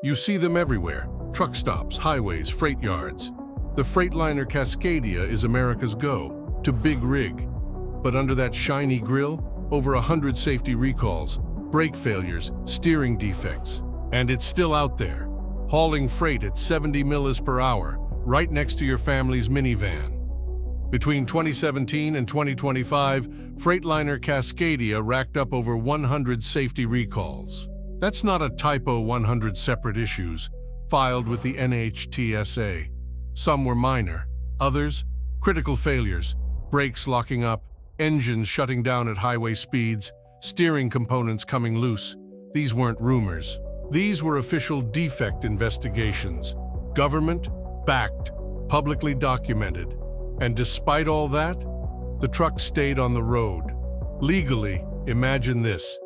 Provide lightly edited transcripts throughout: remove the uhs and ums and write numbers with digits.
You see them everywhere: truck stops, highways, freight yards. The Freightliner Cascadia is America's go to big rig. But under that shiny grille, over 100 safety recalls, brake failures, steering defects. And it's still out there, hauling freight at 70 miles per hour, right next to your family's minivan. Between 2017 and 2025, Freightliner Cascadia racked up over 100 safety recalls. That's not a typo. 100 separate issues filed with the NHTSA. Some were minor, others critical failures, brakes locking up, engines shutting down at highway speeds, steering components coming loose. These weren't rumors. These were official defect investigations, government-backed, publicly documented. And despite all that, the truck stayed on the road. Legally, imagine this.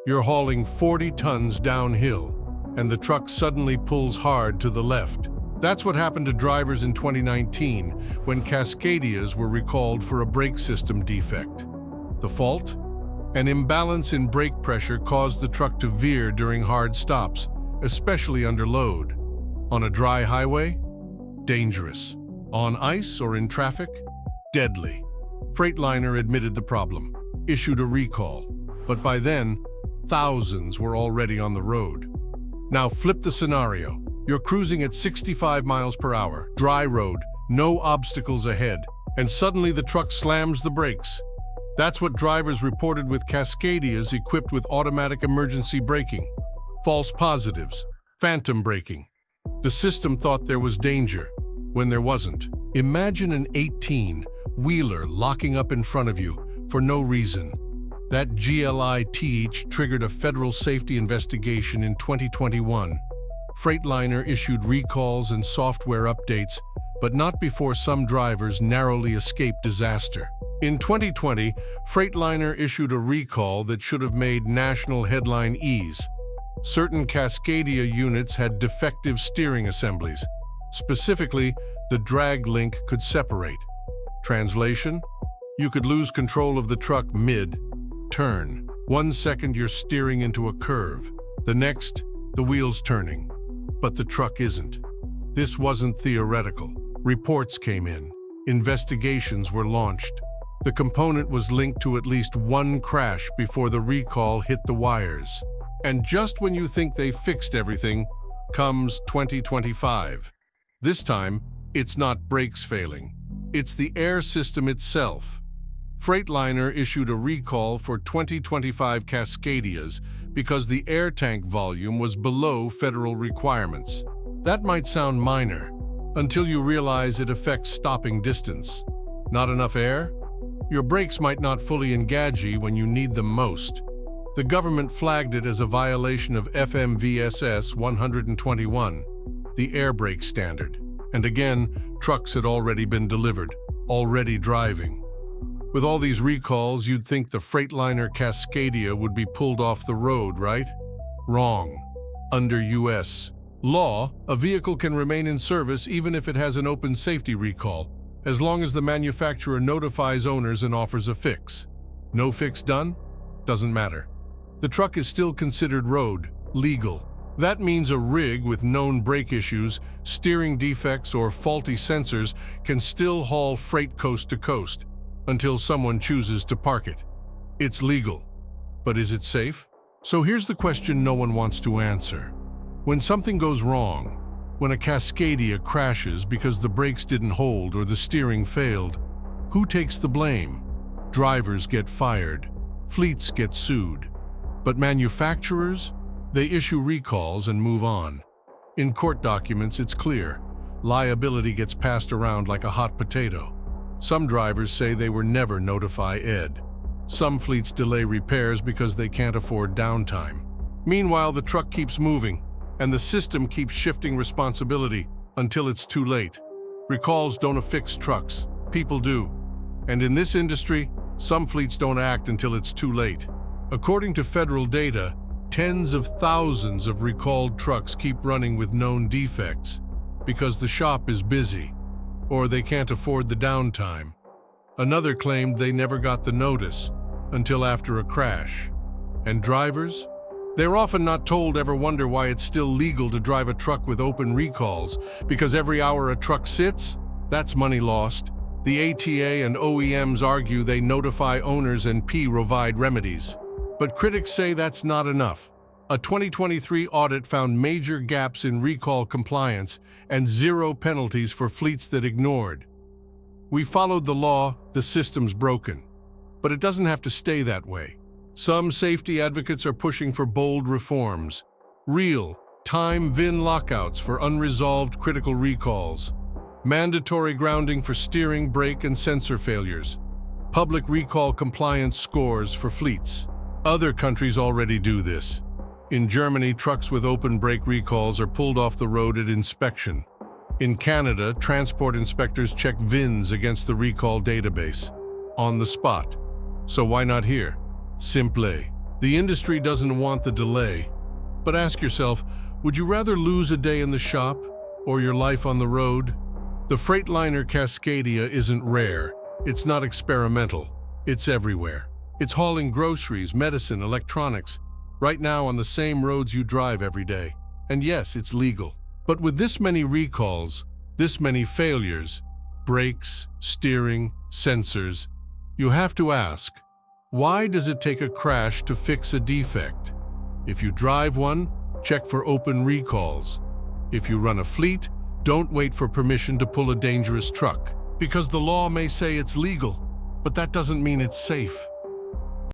You're hauling 40 tons downhill, and the truck suddenly pulls hard to the left. That's what happened to drivers in 2019 when Cascadias were recalled for a brake system defect. The fault? An imbalance in brake pressure caused the truck to veer during hard stops, especially under load. On a dry highway? Dangerous. On ice or in traffic? Deadly. Freightliner admitted the problem, issued a recall, but by then, thousands were already on the road. Now flip the scenario. You're cruising at 65 miles per hour, dry road, no obstacles ahead, and suddenly the truck slams the brakes. That's what drivers reported with Cascadias equipped with automatic emergency braking. False positives, phantom braking. The system thought there was danger, when there wasn't. Imagine an 18-wheeler locking up in front of you for no reason. That GLITH triggered a federal safety investigation in 2021. Freightliner issued recalls and software updates, but not before some drivers narrowly escaped disaster. In 2020, Freightliner issued a recall that should have made national headline ease. Certain Cascadia units had defective steering assemblies. Specifically, the drag link could separate. Translation? You could lose control of the truck mid-turn. 1 second you're steering into a curve. The next, the wheel's turning. But the truck isn't. This wasn't theoretical. Reports came in. Investigations were launched. The component was linked to at least one crash before the recall hit the wires. And just when you think they fixed everything, comes 2025. This time, it's not brakes failing. It's the air system itself. Freightliner issued a recall for 2025 Cascadias because the air tank volume was below federal requirements. That might sound minor, until you realize it affects stopping distance. Not enough air? Your brakes might not fully engage when you need them most. The government flagged it as a violation of FMVSS 121, the air brake standard. And again, trucks had already been delivered, already driving. With all these recalls, you'd think the Freightliner Cascadia would be pulled off the road, right? Wrong. Under U.S. law, a vehicle can remain in service even if it has an open safety recall, as long as the manufacturer notifies owners and offers a fix. No fix done? Doesn't matter. The truck is still considered road legal. That means a rig with known brake issues, steering defects, or faulty sensors can still haul freight coast to coast until someone chooses to park it. It's legal. But is it safe? So here's the question no one wants to answer. When something goes wrong, when a Cascadia crashes because the brakes didn't hold or the steering failed, who takes the blame? Drivers get fired. Fleets get sued. But manufacturers? They issue recalls and move on. In court documents, it's clear. Liability gets passed around like a hot potato. Some drivers say they were never notified ED. Some fleets delay repairs because they can't afford downtime. Meanwhile, the truck keeps moving, and the system keeps shifting responsibility until it's too late. Recalls don't affix trucks. People do. And in this industry, some fleets don't act until it's too late. According to federal data, tens of thousands of recalled trucks keep running with known defects because the shop is busy or they can't afford the downtime. Another claimed they never got the notice until after a crash. And drivers? They're often not told. Ever wonder why it's still legal to drive a truck with open recalls? Because every hour a truck sits, that's money lost. The ATA and OEMs argue they notify owners and provide remedies. But critics say that's not enough. A 2023 audit found major gaps in recall compliance and zero penalties for fleets that ignored. We followed the law, the system's broken. But it doesn't have to stay that way. Some safety advocates are pushing for bold reforms. Real, time VIN lockouts for unresolved critical recalls. Mandatory grounding for steering, brake, and sensor failures. Public recall compliance scores for fleets. Other countries already do this. In Germany, trucks with open brake recalls are pulled off the road at inspection. In Canada, transport inspectors check VINs against the recall database. On the spot. So why not here? Simple. The industry doesn't want the delay. But ask yourself, would you rather lose a day in the shop or your life on the road? The Freightliner Cascadia isn't rare. It's not experimental. It's everywhere. It's hauling groceries, medicine, electronics, right now on the same roads you drive every day. And yes, it's legal. But with this many recalls, this many failures, brakes, steering, sensors, you have to ask, why does it take a crash to fix a defect? If you drive one, check for open recalls. If you run a fleet, don't wait for permission to pull a dangerous truck. Because the law may say it's legal, but that doesn't mean it's safe.